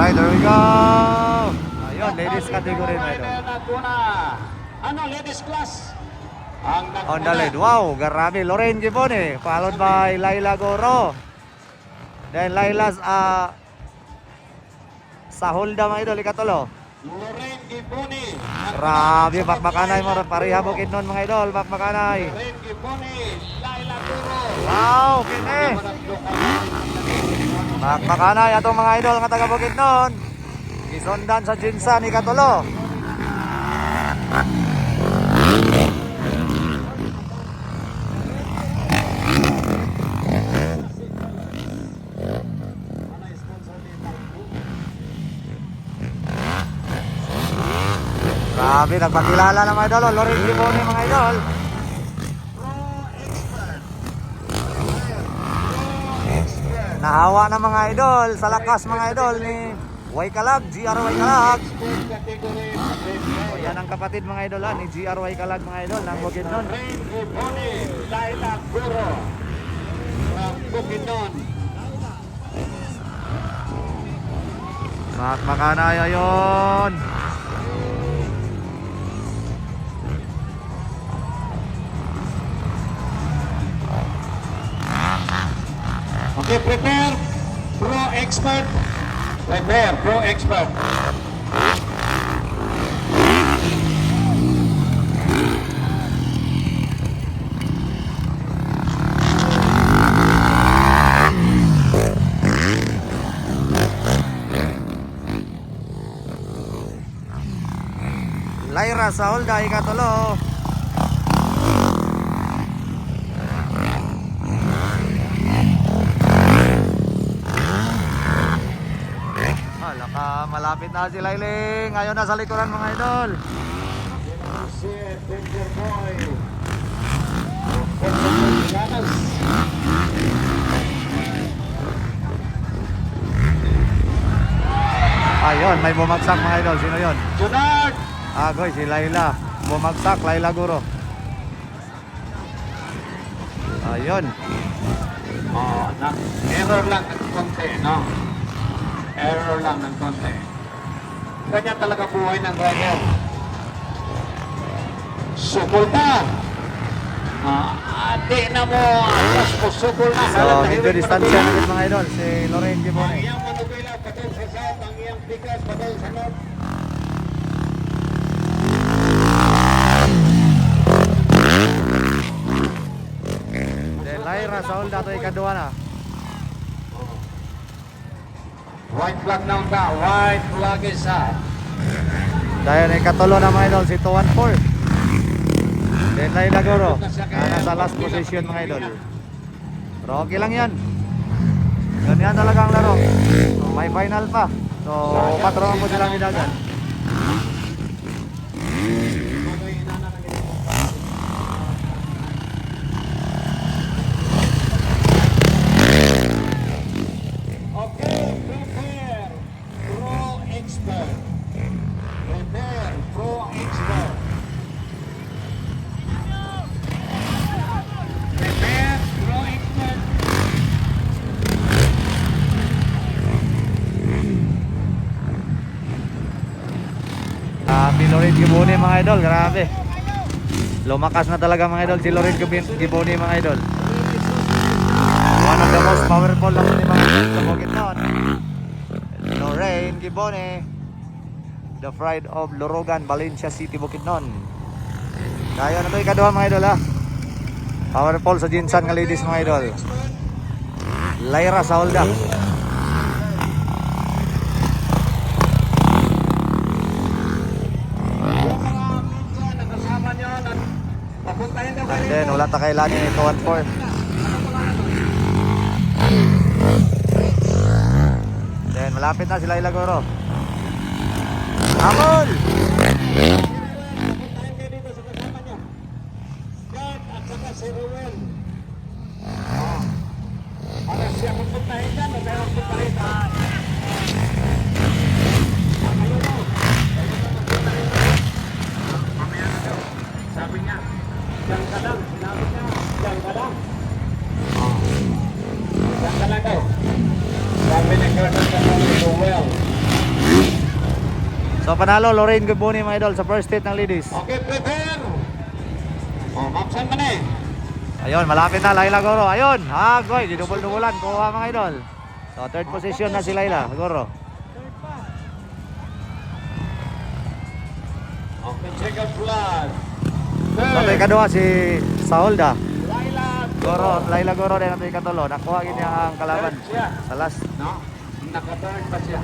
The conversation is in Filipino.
Alright, there we go. Ayun, ladies category mga idol. Ano, ladies class? Ang On the lead. Wow, grabe. Lorraine Gibone, followed by Laila Goro. Then Laila's sa Holda mga idol, ikatulo. Lorraine Gibone. Grabe, bakbakanay mo. Pariha bukid nun mga idol, bakbakanay. Lorraine Gibone, Laila Guro. Wow, kini. Bakbakanay atong mga idol nga taga bukid nun. Isundan sa Jinsan, ikatulo. Grabe, nagpakilala ng mga idol. Lorraine Gibone mga idol. Nahawa ng mga idol sa lakas mga idol ni Waykalag, GR Waykalag. O yan ang kapatid mga idol ni GR Waykalag mga idol ng Bukidnon. Lorraine Gibone, Laila Guro. From Bukidnon. Makmakanay ayon. Okay, prepare. Pro expert. Prepare, pro expert. Lyra sa Holda, ikatulo. Malapit na si Lailing. Ngayon na sa likuran mga idol. Si Danger Boy. Ayun, may bumagsak mga idol. Sino yun? Junard. Agoy, si Laila. Bumagsak, Laila Guro. Ayun. Oh, error lang ng konti, no? Error lang ng konti. Ganyan talaga buhay ng driver. Sukulta! Di na mo, sukul na. So, medyo distansya na rin mga idol. Si Lorraine Ang Gibone. iyang manubila patol sa south, ang iyang pikas patol sa north. Then Lyra sa Holda to ikaduha na. White flag na ka, white flag is up. Dahil ikatulo na mga idol, si 214. Then Laila Guro. Nasa last position mga idol. Pero okay lang yan. Ganyan talaga ang laro. May final pa. So, patrong mo silang idagan. Okay, prepare, pro expert. Prepare, pro expert. Prepare, pro expert. Lorraine Gibone mga idol, grabe. Lumakas na talaga mga idol si Lorraine Gibone mga idol. One of the most powerful lang ni mga idol sa Bukidnon. Lorraine Gibone, the pride of Lorogan, Valencia City, Bukidnon. Kaya na ito ikaduha mga idol ha. Powerful sa Jinsan nga ladies mga idol. Lyra sa Holda. And then wala ta kailan yung 214. Then malapit na sila Laila Guro. Amol! Para siya pupuntahin dyan, pero pupuntahin na. Sabi niya, diyan ka lang. Sinabi niya, diyan ka lang. Diyan ka lang daw. Sabi ni Colonel Joel. So panalo Lorraine Giboni mga idol sa first hit ng ladies. Okay, prepare. Mapsan man eh. Ayun, malapit na Laila Goro. Ayun, hagoy, didubol-dubulan kuha mga idol. So third position na si Laila Goro. Okay, check out flag. Sa ikadua si Saulda. Laila Laila Goro din ang ikatulo. Nakuha gid niya ang kalaban siya. sa last. No? Naka-turn pa siya.